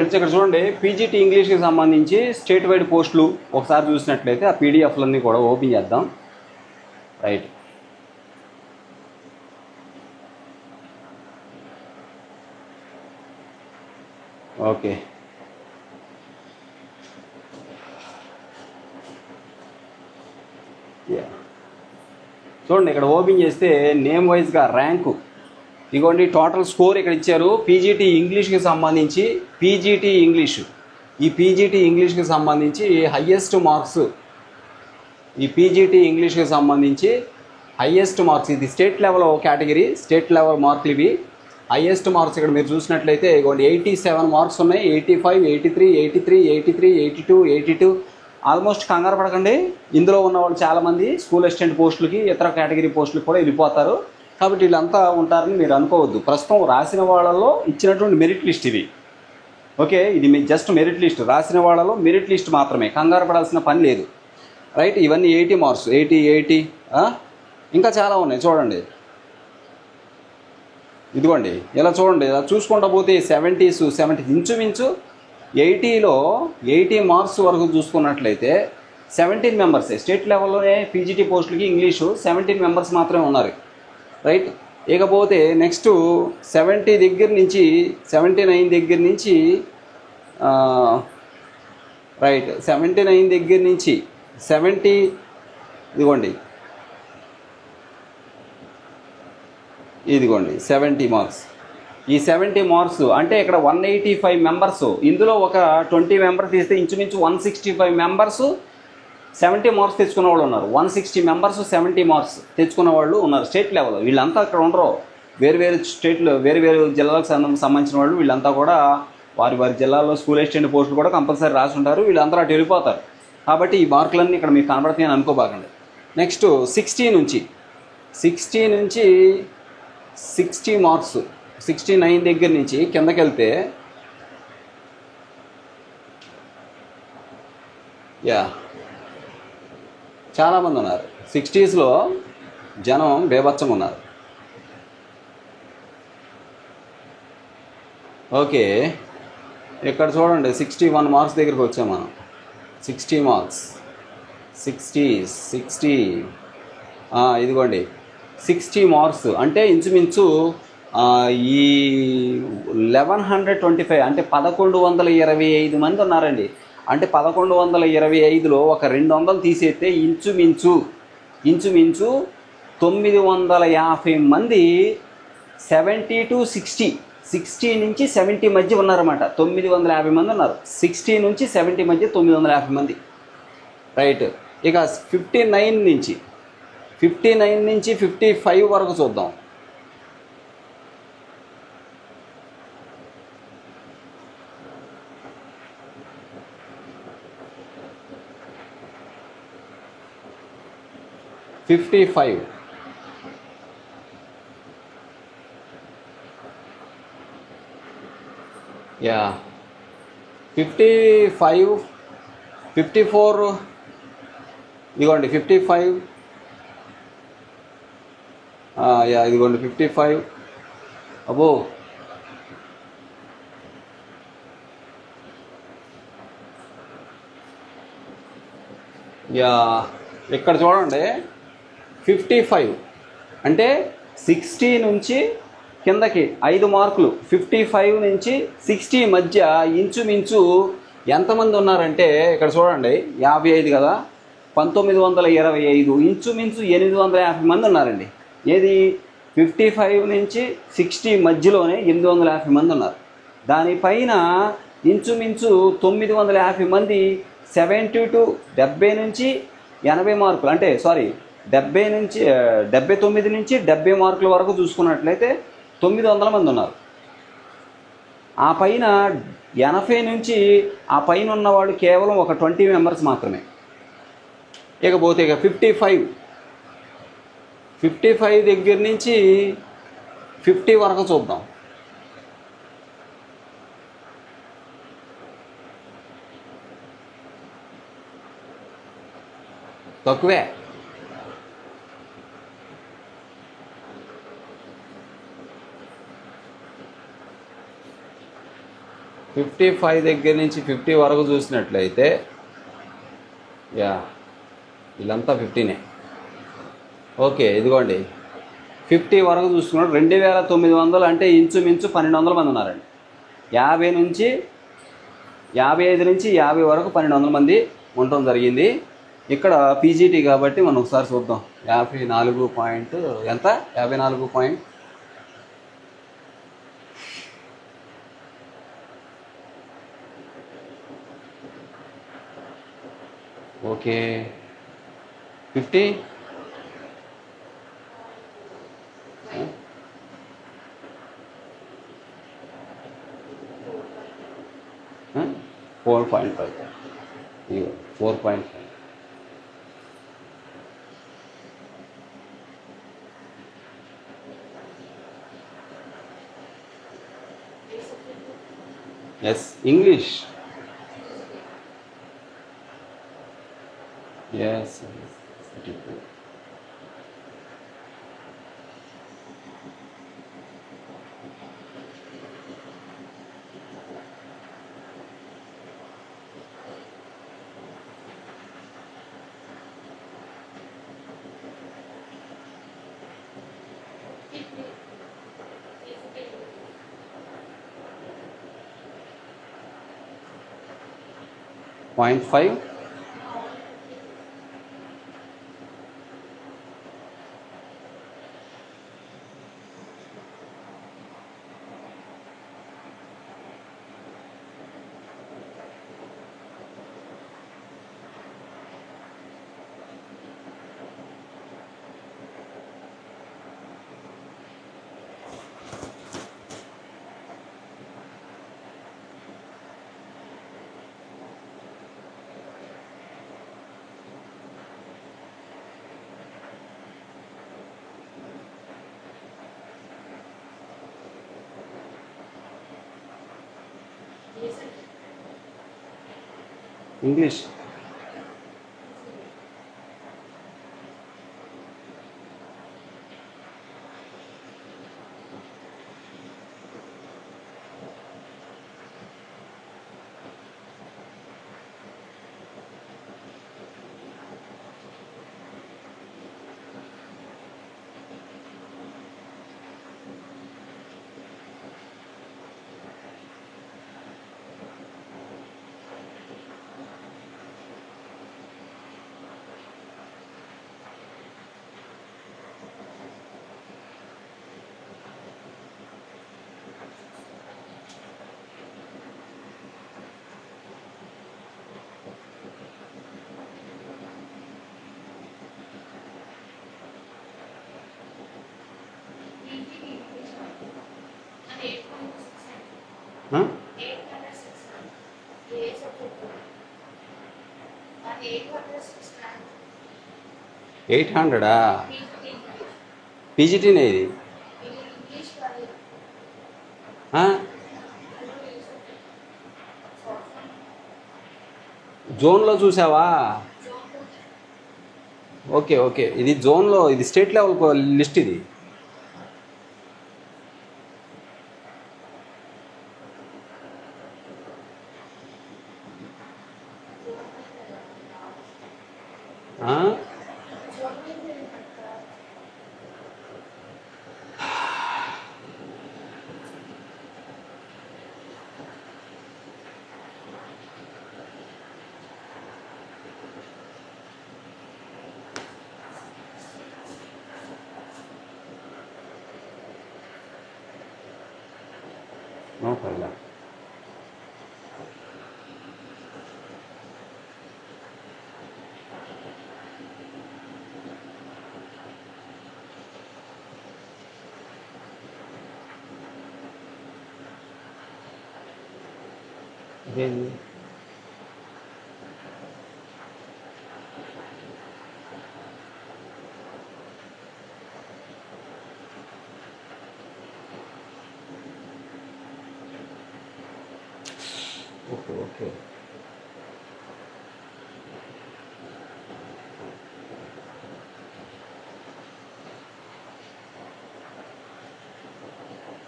Friends ఇక్కడ చూడండి PGT ఇంగ్లీష్కి సంబంధించి స్టేట్ వైడ్ పోస్టులు ఒకసారి చూసినట్లయితే ఆ పీడిఎఫ్లన్నీ కూడా ఓపెన్ చేద్దాం. Right, okay. చూడండి ఇక్కడ ఓపెన్ చేస్తే నేమ్ వైజ్గా ర్యాంకు ఇదిగోండి, టోటల్ స్కోర్ ఇక్కడ ఇచ్చారు. పీజీటీ ఇంగ్లీష్కి సంబంధించి పీజీటీ ఇంగ్లీషు, ఈ పీజీటీ ఇంగ్లీష్కి సంబంధించి హయ్యెస్ట్ మార్క్స్, ఈ పీజీటీ ఇంగ్లీష్కి సంబంధించి హయ్యెస్ట్ మార్క్స్, ఇది state level category, state level మార్కులు ఇవి. హయ్యెస్ట్ మార్క్స్ ఇక్కడ మీరు చూసినట్లయితే ఇదిగోండి 87 మార్క్స్ ఉన్నాయి. 85, 83, 83, 83, 82, 82. ఆల్మోస్ట్ కంగారు పడకండి, ఇందులో ఉన్న వాళ్ళు చాలామంది స్కూల్ అసిస్టెంట్ పోస్టులకి ఇతర కేటగిరీ పోస్టులకు కూడా వెళ్ళిపోతారు. కాబట్టి వీళ్ళంతా ఉంటారని మీరు అనుకోవద్దు. ప్రస్తుతం రాసిన వాళ్ళలో ఇచ్చినటువంటి మెరిట్ లిస్ట్ ఇది. ఓకే, ఇది మీ జస్ట్ మెరిట్ లిస్ట్, రాసిన వాళ్ళలో మెరిట్ లిస్ట్ మాత్రమే, కంగారు పడాల్సిన పని లేదు. రైట్, ఇవన్నీ 80 మార్క్స్, 80. ఇంకా చాలా ఉన్నాయి చూడండి. ఇదిగోండి ఇలా చూడండి, ఇలా చూసుకుంటా పోతే 70 ఇంచుమించు 80లో 80 మార్క్స్ వరకు చూసుకున్నట్లయితే 17 మెంబర్సే స్టేట్ లెవెల్లోనే పీజీటీ పోస్టులకి ఇంగ్లీషు 17 మెంబర్స్ మాత్రమే ఉన్నారు. రైట్, ఇకపోతే నెక్స్ట్ 70 దగ్గర నుంచి 79 దగ్గర నుంచి రైట్ 79 దగ్గర నుంచి 70 ఇదిగోండి 70 మార్క్స్. ఈ 70 మార్క్స్ అంటే ఇక్కడ 185 మెంబర్స్, ఇందులో ఒక 20 మెంబర్స్ తీస్తే ఇంచుమించు 165 మెంబర్స్ 70 మార్క్స్ తెచ్చుకున్న వాళ్ళు ఉన్నారు. 160 మెంబర్స్ 70 మార్క్స్ తెచ్చుకున్న వాళ్ళు ఉన్నారు స్టేట్ లెవెల్. వీళ్ళంతా అక్కడ ఉండరు, వేరు స్టేట్లు, వేరు జిల్లాలకు సంబంధించిన వాళ్ళు. వీళ్ళంతా కూడా వారి జిల్లాలో స్కూల్ అసిస్టెంట్ పోస్టులు కూడా కంపల్సరీ రాసి ఉంటారు. వీళ్ళందరూ అటు వెళ్ళిపోతారు. కాబట్టి ఈ మార్కులన్నీ ఇక్కడ మీకు కనబడుతున్నాయని అనుకోబాకండి. నెక్స్ట్ 60 నుంచి 60 మార్క్స్, 69 దగ్గర నుంచి కిందకి వెళ్తే చాలామంది ఉన్నారు. 60స్లో జనం బేభత్సంగా ఉన్నారు. ఓకే, ఇక్కడ చూడండి 61 మార్క్స్ దగ్గరికి వచ్చాం మనం. 60 మార్క్స్, 60 ఇదిగోండి 60 మార్క్స్ అంటే ఇంచుమించు ఈ 1125 అంటే 1125 మంది ఉన్నారండి. అంటే 1125లో ఒక 200 తీసేస్తే ఇంచుమించు 950 మంది 70 to 60 నుంచి 70 మధ్య ఉన్నారన్నమాట. 950 మంది ఉన్నారు. 60 నుంచి 70 మధ్య 950 మంది. రైట్, ఇక 59 నుంచి 55 వరకు చూద్దాం. $55 55, 54 ఇదిగోండి 55 ఇదిగోండి 55. అబ్బో, ఇక్కడ చూడండి 55 అంటే 60 నుంచి కిందకి 5 మార్కులు. 55 నుంచి 60 మధ్య ఇంచుమించు ఎంతమంది ఉన్నారంటే ఇక్కడ చూడండి 55 కదా, 1925 ఇంచుమించు 850 మంది ఉన్నారండి. ఏది 55 నుంచి 60 మధ్యలోనే 850 మంది ఉన్నారు. దానిపైన ఇంచుమించు 950 మంది 70 to 70 నుంచి 80 మార్కులు, అంటే 79 నుంచి 70 మార్కుల వరకు చూసుకున్నట్లయితే 900 మంది ఉన్నారు. ఆ పైన 80 నుంచి ఆ పైన ఉన్నవాళ్ళు కేవలం ఒక 20 మెంబర్స్ మాత్రమే. ఇకపోతే ఇక 55 దగ్గర నుంచి 50 వరకు చూద్దాం. తక్కువే. 55 దగ్గర నుంచి 50 వరకు చూసినట్లయితే యా వీళ్ళంతా 15నే. ఓకే ఇదిగోండి 50 వరకు చూసుకున్నాడు 2900 అంటే ఇంచుమించు 1200 మంది ఉన్నారండి. 50 నుంచి 55 నుంచి 50 వరకు 1200 మంది ఉండటం జరిగింది. ఇక్కడ పీజీటీ కాబట్టి మనం ఒకసారి చూద్దాం. 54 పాయింట్ ఎంత 54 point okay 50 4.5 4.5 S English S 32 0.5 English huh? 800 పీజీటీనే ఇది జోన్లో చూసావా? ఓకే ఓకే ఇది జోన్లో ఇది స్టేట్ లెవెల్ లిస్ట్ ఇది. No problem. ఇదేంది ఓకే ఓకే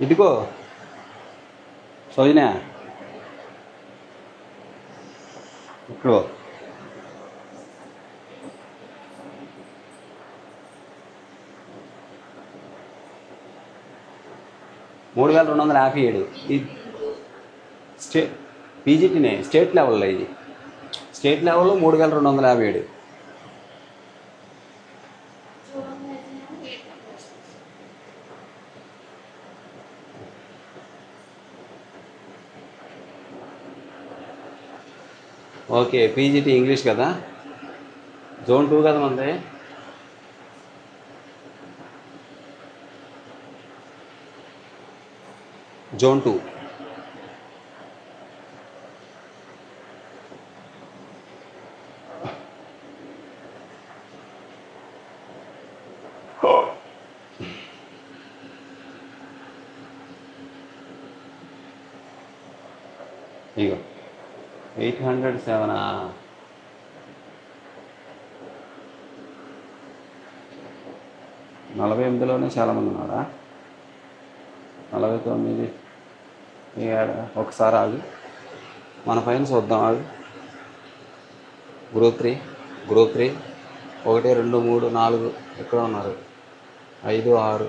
ఇదిగో సౌజన్య ఇక్కడ 3257 ఈ పీజీటీనే స్టేట్ లెవెల్లో, ఇది స్టేట్ లెవెల్లో 3257. ఓకే, పీజీటీ ఇంగ్లీష్ కదా, జోన్ 2 కదా మనది. జోన్ 2. ఇగో 807. 48లోనే చాలామంది ఉన్నారా? 49. ఒకసారి ఆగు, మన పైన చూద్దాం. ఆగు. గ్రూప్ 3 1 2 3 4 ఎక్కడ ఉన్నారు? 5 6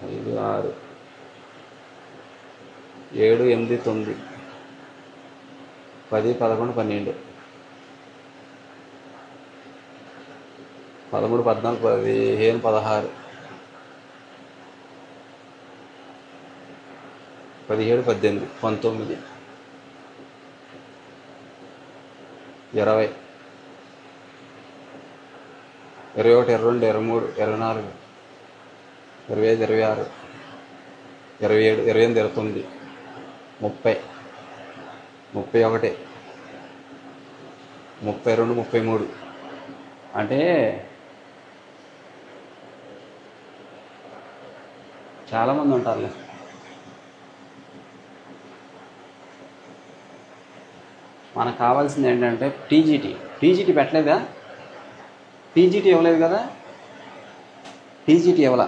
7 8 9 9 10 11 12 13 14 15 16 17 18 19 20 21 22 23 24 25 26 27 28 29 30 31 32 33. అంటే చాలామంది ఉంటారులే. మనకు కావాల్సింది ఏంటంటే టీజీటీ పెట్టలేదా? టీజీటీ ఇవ్వలేదు కదా, టీజీటీ ఇవ్వాల.